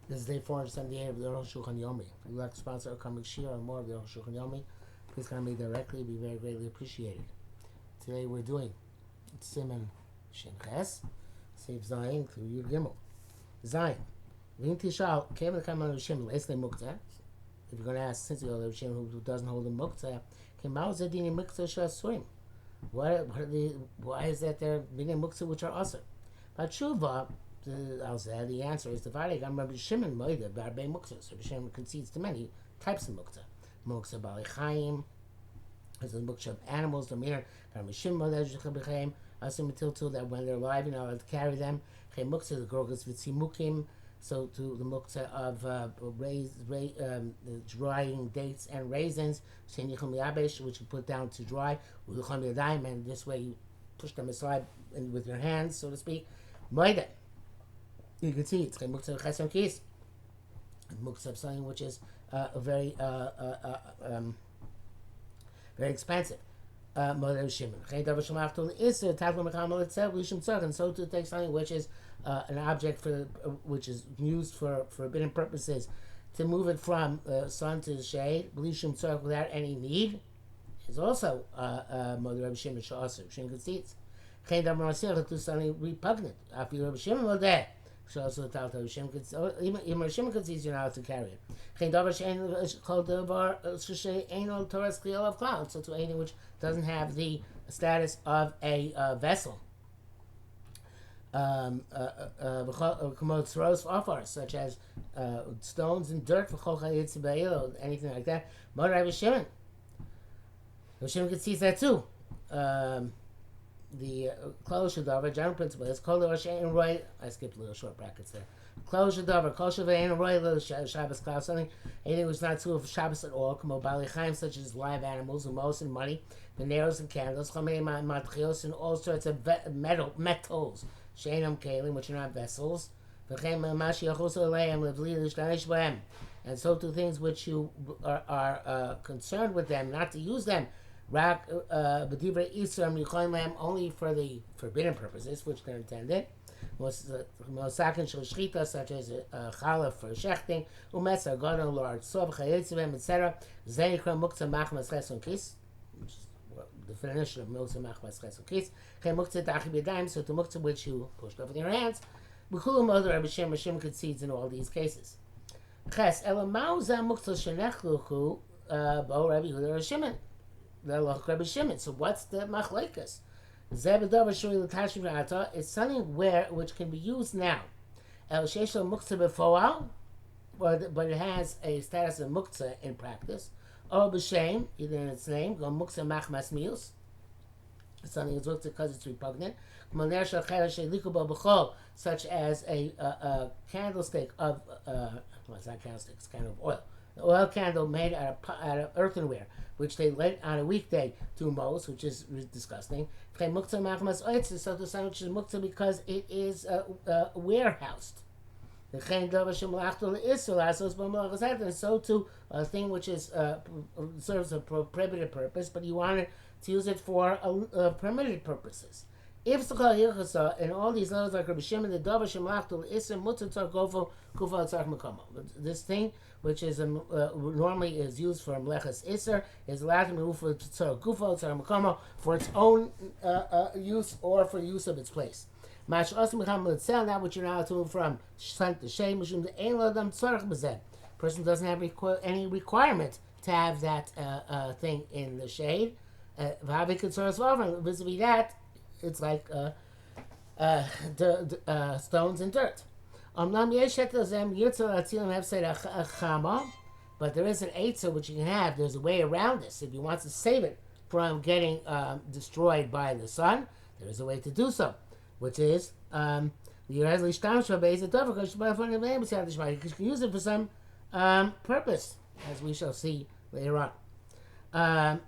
This is day 478 of the Arukh HaShulchan Yomi. If you'd like to sponsor a comic share or more of the Arukh HaShulchan Yomi, please contact me directly. It would be very greatly appreciated. Today we're doing Siman Shin Ches, Seif Zayin through Yud Gimel. Zayin. V'im tishal, Kevin Kaman Rishim, Lesne Muktzah. If you're going to ask, since you hold Rishim who doesn't hold the Muktzah, Kemau Zadini Muktzah Shasurim. Why is that there being Muktzah which are also? But Tshuva, the answer is the Vareg. I'm Rabbi Shimon Moida Barbe Muktzah. So Rabbi Shimon concedes to many types of Muktzah. Muktzah Bali Chaim, as the Muktzah of animals, the Mir, Rabbi Shimon Moida B'Chaim, Asim Matiltu, that when they're alive, you're not allowed to carry them. Chem Muktzah, the Gorgas Vitzimukim, so to the Muktzah of drying dates and raisins, which you put down to dry, and this way you push them aside with your hands, so to speak. Moida. You can see it's muktzah chesem kis, muktzah of something which is very expensive. Moder Shimon. And so to take something which is an object which is used for forbidden purposes, to move it from sun to shade, without any need, is also Moder Shimon Shasur. Shimon concedes. To something repugnant. After Rabbi Shimon there. So also the Shimon even Shimon concedes you're not allowed to carry it. So to anything which doesn't have the status of a vessel. Such as stones and dirt, anything like that. Rabbi Shimon concedes that too. The closure shadavar general principle is kol rosh ein roy. I skipped little short brackets there. Closure shadavar kol shav ein roy little Shabbos cloud something anything which is not true of Shabbos at all. Kamo bali chaim, such as live animals, umos and money, veneros and candles, chamei matchios and all sorts of metals, sheinam kalim which are not vessels. V'chem mashiachos aleim levli l'shtanish b'hem, and so to things which you are concerned with them, not to use them. Rak b'divrei isram yuchayim lam only for the forbidden purposes which they're intended. Mosakin shel shchita, such as challah for shechting, umetza gadol large sov chayitzivim, etc. Zeikra muktzah machmas cheson kis, which is the definition of muktzah machmas cheson kis. Chem muktzah dachi b'yadayim, so to muktzah which you pushed over your hands. B'chulam other Rabbi Shimon concedes in all these cases. Ches elamau zeh muktzah shenechluchu bo Rabbi Yehuda Rabbi Shimon. Rabbi Shimon. So what's the machlekes? It's something which can be used now. But it has a status of muktzah in practice. Or b'shem, either in its name, go muktzah machmas mius. Something is muktzah because it's repugnant. Such as a candlestick of well, it's not candlestick, it's kind of oil. An oil candle made out of earthenware, which they lit on a weekday to most, which is disgusting. So to something which is muktzah because it is warehoused. And so to a thing which is serves a prohibited purpose, but you want to use it for permitted purposes. If in all these letters like Rabbi Shimon, the davar shemlachtul isser mutzah tzar gofo kufa tzar mekama. This thing, which is normally is used for mleches isser, is allowed to be used for tzar gufo tzar mekama for its own use or for use of its place. Mash asim mecham l'tzel, that which you're allowed to move from sun to shade, mishum the ein ladam tzarich b'zeh. Person doesn't have any requirement to have that thing in the shade. V'havi kitzoros v'avon, vis-a-vis that. It's like stones and dirt. But there is an eitzah which you can have. There's a way around this. If you want to save it from getting destroyed by the sun, there is a way to do so, which is you can use it for some purpose, as we shall see later on.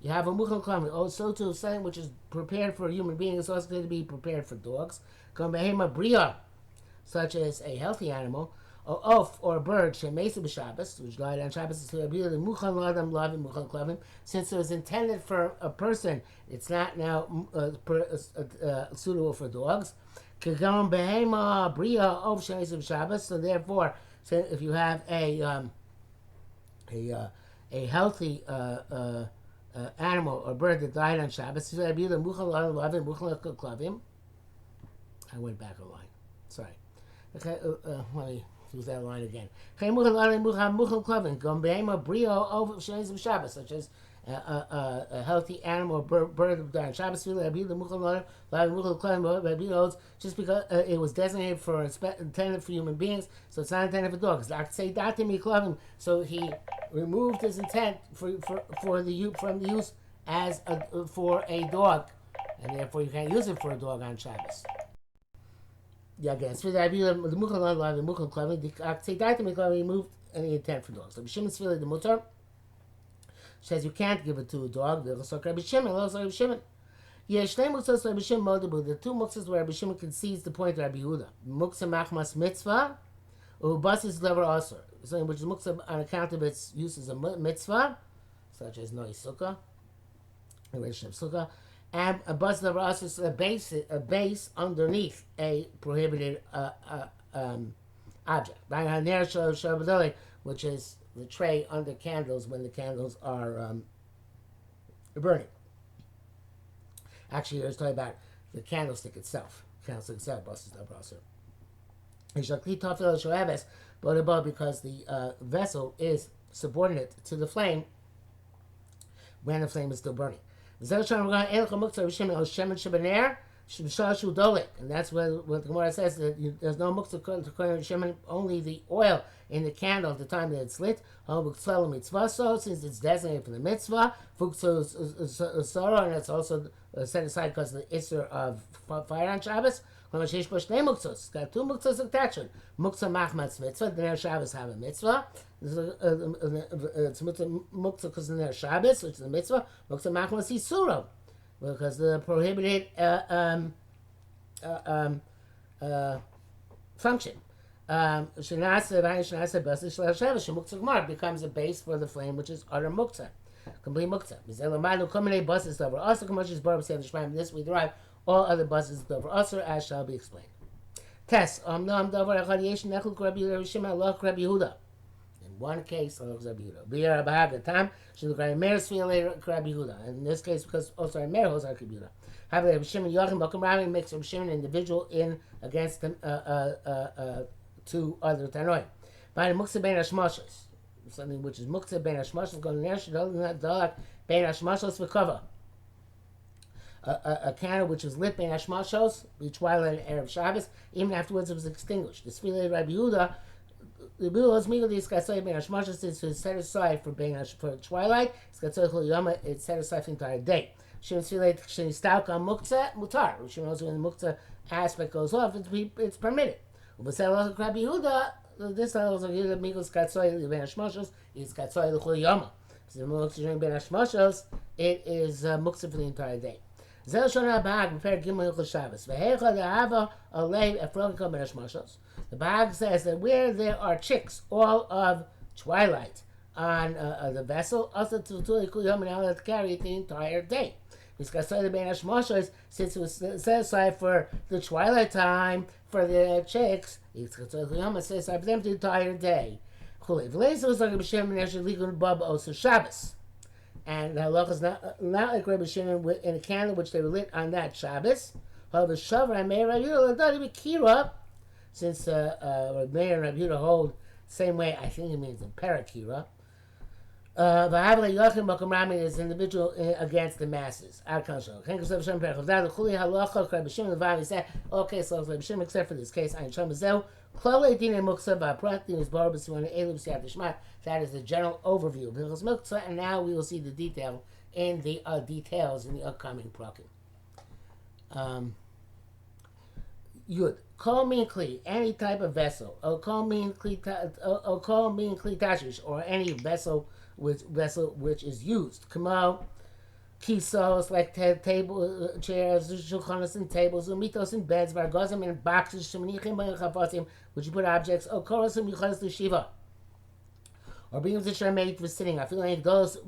You have a muchal klam. Also, to something which is prepared for a human being is also going to be prepared for dogs. Behema bria, such as a healthy animal, or oaf or a bird, shemesa b'Shabbos, which died on Shabbos, since it was intended for a person, it's not now suitable for dogs. Kagon behema bria of Shabbos. So therefore, if you have a healthy animal or bird that died on Shabbos, I went back a line. Sorry. Let me use that line again. Such as a healthy animal or bird that died on Shabbos, just because it was designated for intended for human beings, so it's not intended for dogs. So he removed his intent from the use as for a dog, and therefore you can't use it for a dog on Shabbos. Yeah, again, so the removed any intent for dogs. So B'Shimon Tzvila the Mutar says you can't give it to a dog. The two muksas where Rabbi Shimon concedes the point of Rabbi Yehuda. Muksa machmas mitzvah, ubasis lever asur. Something which is muksa on account of its use as a mitzvah, such as noi sukkah, a relation of sukkah, and a bas lever asur is a base underneath a prohibited object. Which is the tray under candles when the candles are burning. Actually, it's talking about the candlestick itself. Candlestick itself, buses the brasser. But above, because the vessel is subordinate to the flame when the flame is still burning. And that's what the Gemara says, that there's no muktzah to kohen shemen, only the oil in the candle at the time that it's lit. Since it's designated for the mitzvah, and it's also set aside because of the issur of fire on Shabbos. Got two muktzahs attached. Muktzah machmatz mitzvah. The Ner Shabbos have a mitzvah. It's muktzah because of the Ner Shabbos, which is a mitzvah. Muktzah machmatz isuro, because the prohibited function. Becomes a base for the flame, which is utter muktzah, complete muktzah. This we derive all other buses over usher, as shall be explained. Test. In one case, in this case, because also Meir holds Rabbi Yehuda. Rabbi Shimon makes Rabbi Shimon an individual in against two other Tanoim. By the Muktzah Ben Hashmashos, something which is Muktzah Ben Hashmashos, going to Dalak Ben Hashmashos V'Kava. A candle which was lit Ben Hashmashos, the twilight and Erev Shabbos, even afterwards it was extinguished. The Sfilei Rabbi Yehuda, the Bill Zmigel, the Skatsoy Ben Hashmashos is set aside for twilight, Skatsoy Chol Yoma, it's set aside for the entire day. Shimon Sfilei Shenistalk on Muktzah, Mutar. Shimon also, when the Muktzah aspect goes off, it's permitted. This also Yehuda Migos Katsoy Ben Hashmashos is Katsoy L'Chol Yoma. So the Muktzah Ben Hashmashos, it is Muktzah for the entire day. The Bahag says that where there are chicks all of twilight on the vessel, also to carry it the entire day. Since it was set aside for the twilight time for the chicks, it's set aside for them the entire day. And the halacha is not like Rabbi Shimon in a candle which they were lit on that Shabbos. However, Shavar and Meir Rabbi Yehuda, since Meir and Rabbi Yehuda hold the same way, I think it means in Parakira. V'havle Yochim Makom Rami is individual against the masses. Okay, so Rabbi Shimon said, okay, so Rabbi Shimon, except for this case, Ayin Shom Zeu, that is the general overview of Hilchos Muktzah, and now we will see the details in the upcoming prakim. Yud. Kol min kli, any type of vessel. Kol min kli tashish, or any vessel which is used. Kamo kisos, like table, chairs, shulchanos and tables, umitos and beds, vargozim and boxes, shemanichim chafasim, which you put objects, or korosim yuchanos l'shiva, or beams which are made for sitting. I feel like it goes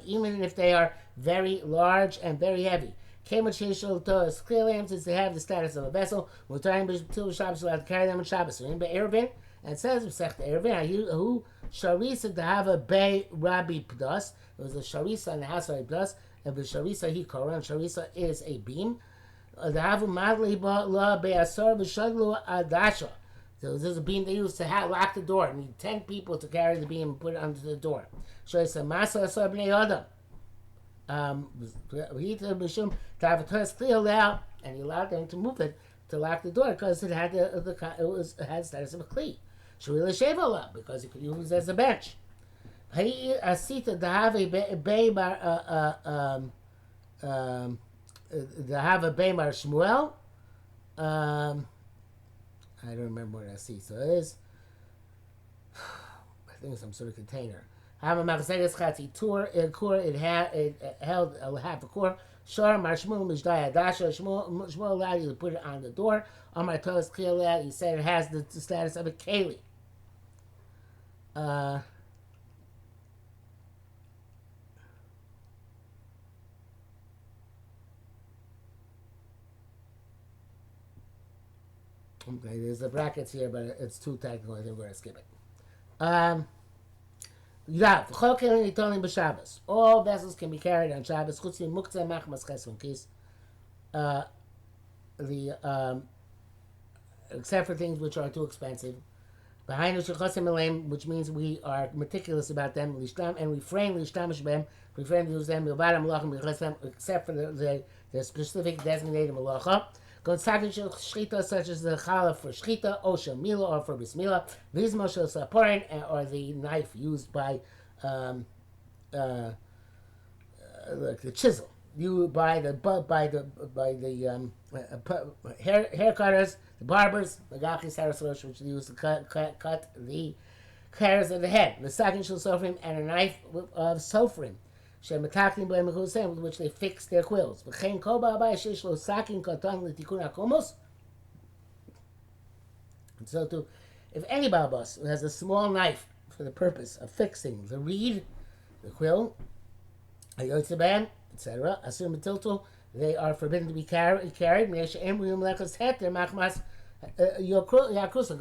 even if they are very large and very heavy. Came with Shishul Toas clear lamps since they have the status of a vessel. Mutarim B'Til Shabbos allowed to carry them on Shabbos. So in Be'ervin, and it says Sech Ervin who Sharisa to have a Bay Rabbi Pdas. It was a Sharisa in the house of Pdas. And the Sharisa he Korah, and Sharisa is a beam. The Havu Madli La Be'asar V'Shadlu Adasha. So this is a beam they used to lock the door. You need 10 people to carry the beam and put it under the door. Sharisa Masa Asar B'nei Adam. He told Mishum to have a Taz out, and he allowed them to move it to lock the door because it had it had status of a Kli. Shvila Shevala, because you could use it as a bench. He asita to have a Beibar to have a Beibar Shmuel. I don't remember what asita is. I think it's some sort of container. Have a Machzeres Chatzi tour in core. It held half a core. Shor Marshmul Mishdaya Dasha Shmuel allowed you to put it on the door. On my toes clearly, he said it has the status of a keli. Okay, there's the brackets here, but it's too technical. I think we're going to skip it. All vessels can be carried on Shabbos. Except for things which are too expensive. Which means we are meticulous about them, and refrain to use them, except for the specific designated malacha. Shchita, such as the challah for shchita, or shamila, or for bismillah, vizmo shel saporin, or the knife used by like the chisel. You by the hair cutters, the barbers, the gachis harasrosh, which they use to cut the hairs of the head. The sakin shel sofrim, and a knife of sofrim. With which they fix their quills. And so too, if any Babas has a small knife for the purpose of fixing the reed, the quill, etc., they are forbidden to be carried. Because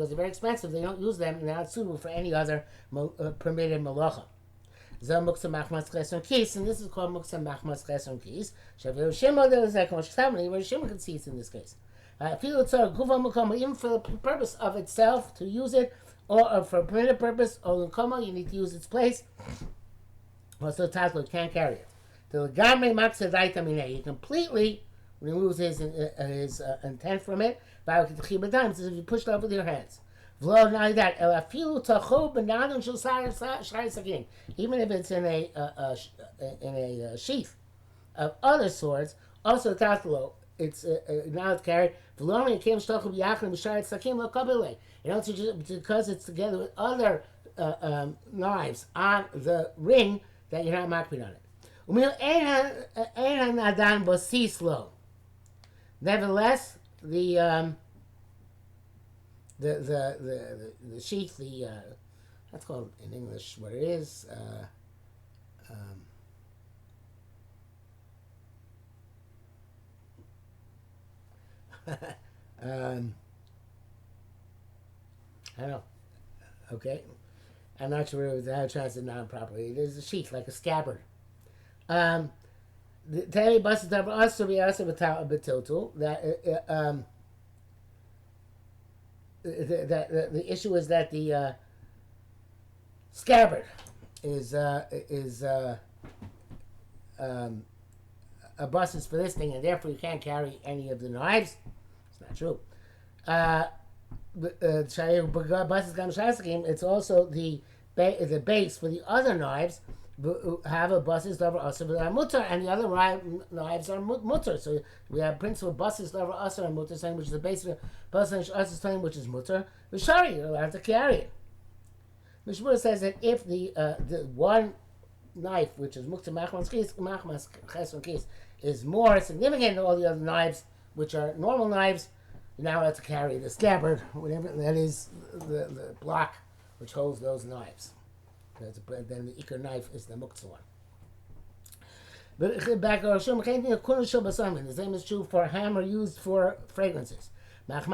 they're very expensive. They don't use them, and they're not suitable for any other permitted malacha. And this is called Muksa Machmas Cheson Kis. Where Shimon can see it in this case. Even for the purpose of itself, to use it, or for a permitted purpose, or you need to use its place. Also, Tazlo can't carry it. He completely removes his intent from it. If you push it up with your hands. Not only that, even if it's in a sheath of other swords, also tatlo, it's now it's carried. Because it's together with other knives on the ring that you're not makpid on it. Nevertheless, the sheath, that's called in English what it is. I don't know. Okay, I'm not sure how to translate it properly. There's a sheath like a scabbard. The Tari Basit of us to be also betiltul that the issue is that the scabbard is a bus is for this thing, and therefore you can't carry any of the knives. It's not true. It's also the base for the other knives. Have a buses over also mutter, and the other knives are mutter. So we have principle buses over also and mutter, saying which is the base of buses also saying which is mutter. V'shari, you're allowed to carry it. Mishmur says that if the one knife, which is mukta machmas cheson kis, is more significant than all the other knives, which are normal knives, you're now allowed to carry the scabbard, whatever that is, the block which holds those knives. Then the ikar knife is the muktzah one. The same is true for hammer used for fragrances. There's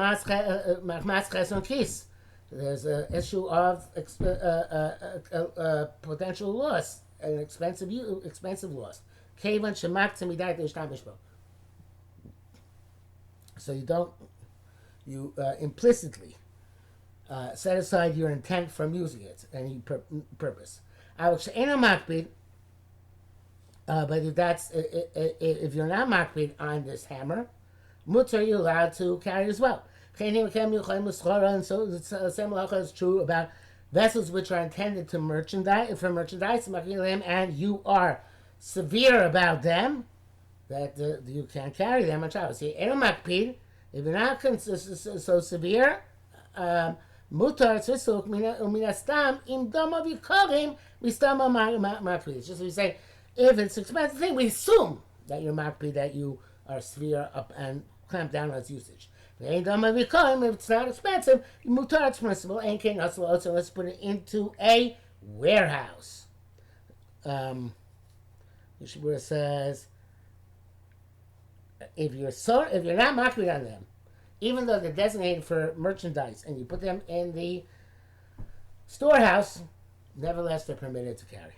an issue of potential loss, an expensive loss. So you implicitly set aside your intent from using it, any purpose. But if you're not makbid on this hammer, mutter, you're allowed to carry as well. And so the same halacha is true about vessels which are intended to merchandise, and you are severe about them, that you can't carry them on Shabbos. See, if you're not so severe, mutar tzisuk minastam im dama v'korim mistama makpid. Just we say, if it's an expensive thing, we assume that you're makpid, that you are severe up and clamp down on its usage. If it's not expensive, mutar, it's permissible. And king also let's put it into a warehouse. Yeshua says, if you're not makbid on them, even though they're designated for merchandise, and you put them in the storehouse, nevertheless they're permitted to carry.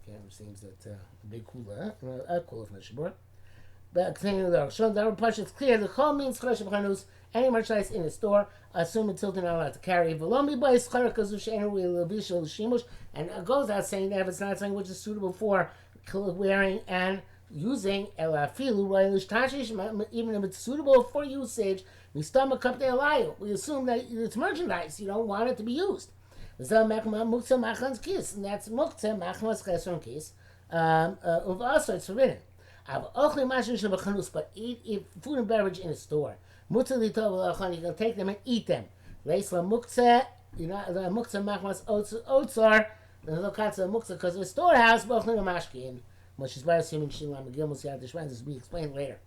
Okay, it seems that a big kula from the Shabbat. But continuing the Arukh, the Arukh it's clear the chol means chalash any merchandise in a store, assume until they're not allowed to carry. And it goes out saying that if it's not something which is suitable for wearing and using, even if it's suitable for usage, we assume that it's merchandise. You don't want it to be used. And that's muktzeh machmas chesron kis. Also, it's forbidden. But eat food and beverage in a store. You can take them and eat them. Muktzeh machmas otzar. There's no concept of muktzeh because of a storehouse, which is why assuming Shilam Megillah Musiyat Dishman, this will be explained later.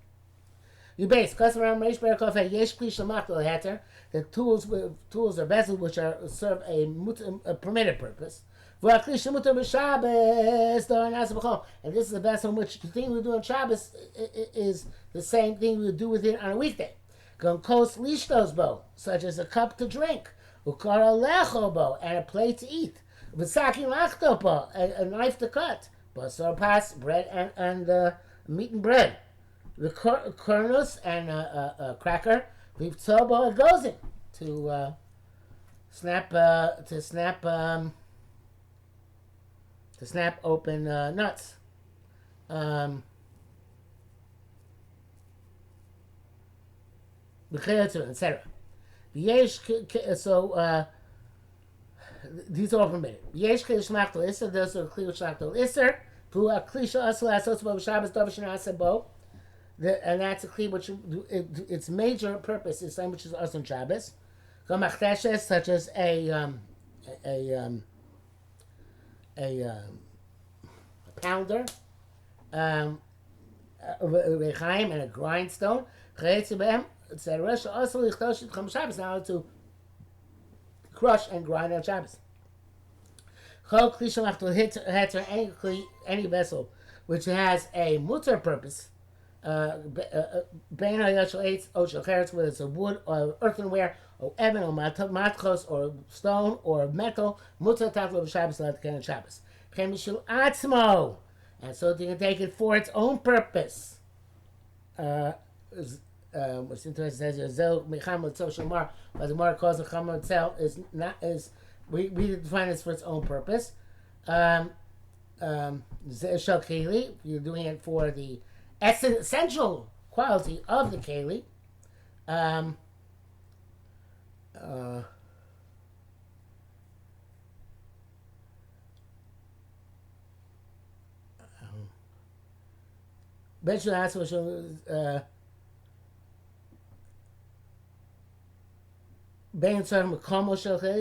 You base customer Reish Ber Kofei Yesh Kli Shamachtel Heter, the tools or vessels which serve a permitted purpose. And this is the vessel in which the thing we do on Shabbos is the same thing we would do with it on a weekday. Such as a cup to drink, and a plate to eat, a knife to cut, basar pas, bread and meat and bread, the kernus and a cracker. Leave tzobo, it goes in to snap open nuts. Etc. So these are all permitted. Yesh kli shmachtel iser. Those are kli shmachtel iser. Pu a kli she'asel asos bo b'Shabbos davar shena'aseh bo. And that's a kli which its major purpose is something which is us on Shabbos. Gamachteshes, such as a pounder, rechaim, and a grindstone. Chayetzibem, etc. Also lichtosh cham Shabbos, now to crush and grind on Shabbos. Chol kli shemachtel heter, any vessel which has a mutter purpose. Bein hayashal eitz o shel cheretz, whether it's a wood or earthenware or even or matchos or stone or metal, mutter tatlo b'Shabbos allowed to carry on Shabbos. Chen mishul atzmo, and so you can take it for its own purpose. What's interesting says Zel Mecham Tzov Shamar, but the Gemara calls the Chama Tzel is we define it for its own purpose. Shel Keli, you're doing it for the essential quality of the Keli. Benchel asked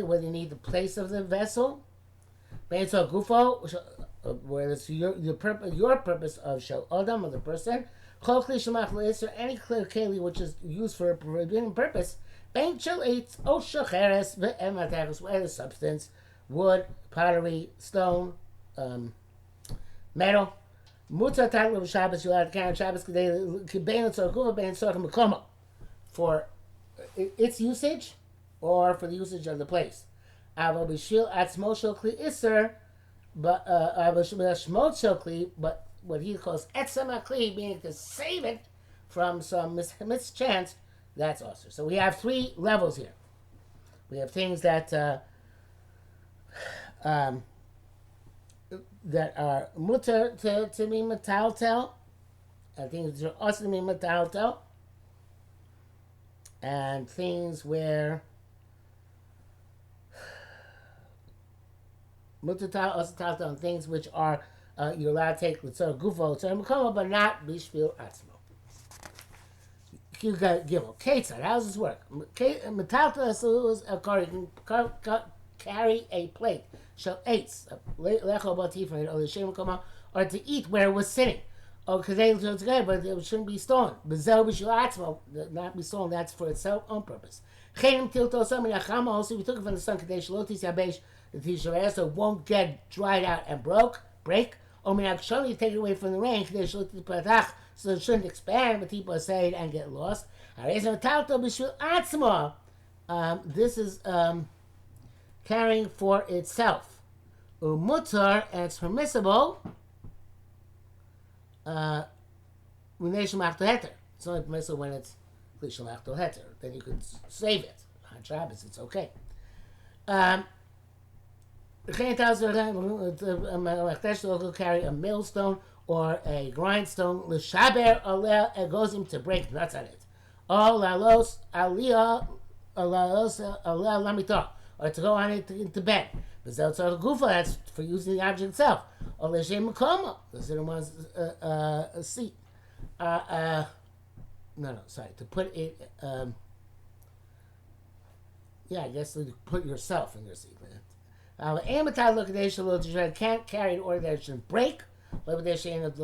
whether you need the place of the vessel. Gufo, where it's your purpose of shel adam, of the person. Any clear keli which is used for a forbidden purpose. Whether substance, wood, pottery, stone, metal. Mutar tatlu Shabbos. You're allowed to carry on Shabbos kibein tzorguva bein tzorch mekoma for its usage or for the usage of the place. Avo b'shil atzmo shel kli iser, but shmot shel kli, but what he calls etzem kli, meaning to save it from some mischance, that's also. So we have three levels here. We have things that that are mutter to be metaltel, and things that are also to be metaltel, and things where mutter also taltel, and things which are you're allowed to take l'tzor gufo l'tzor mekoma, but not bishvil atzmo. You got gimel ketzad. How does this work? Metaltel is a car. You can carry a plate. Shall eitz lecho batifra or the shem koma, or to eat where it was sitting. Or because they together, but it shouldn't be stolen. Bezel b'shul atzmo, not be stolen. That's for its own purpose. Chenim tilto some minachama. Also, we took it from the sun. Kadesh lotis yabesh. The tishaveh so won't get dried out and break. Or minachshon, you take it away from the rain. Kadesh lotis patach, so it shouldn't expand. But people say it and get lost. This is carrying for itself. Umutar, and it's permissible. It's only permissible when it's lishalach to heter. Then you could save it on Shabbos. It's okay. Carry a millstone or a grindstone. L'shaber aleh, it goes him to break nuts on it. Oh, lalos aliyah aleh lamitah, or to go on it into bed. But gufa, that's for using the object itself. Or l'shem mekoma, because it wants a seat. To put it. I guess to put yourself in your seat. Can't carry in order that it shouldn't break. Not that it shouldn't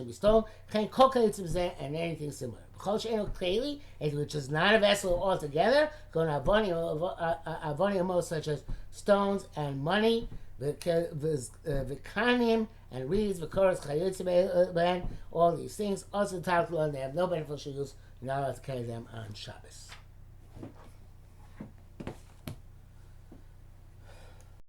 be stolen. And anything similar. Which is not a vessel altogether. Going to avonim such as stones and money, vikanim and reeds, all these things. Also, and they have no beneficial use. You're not allowed to carry them on Shabbos.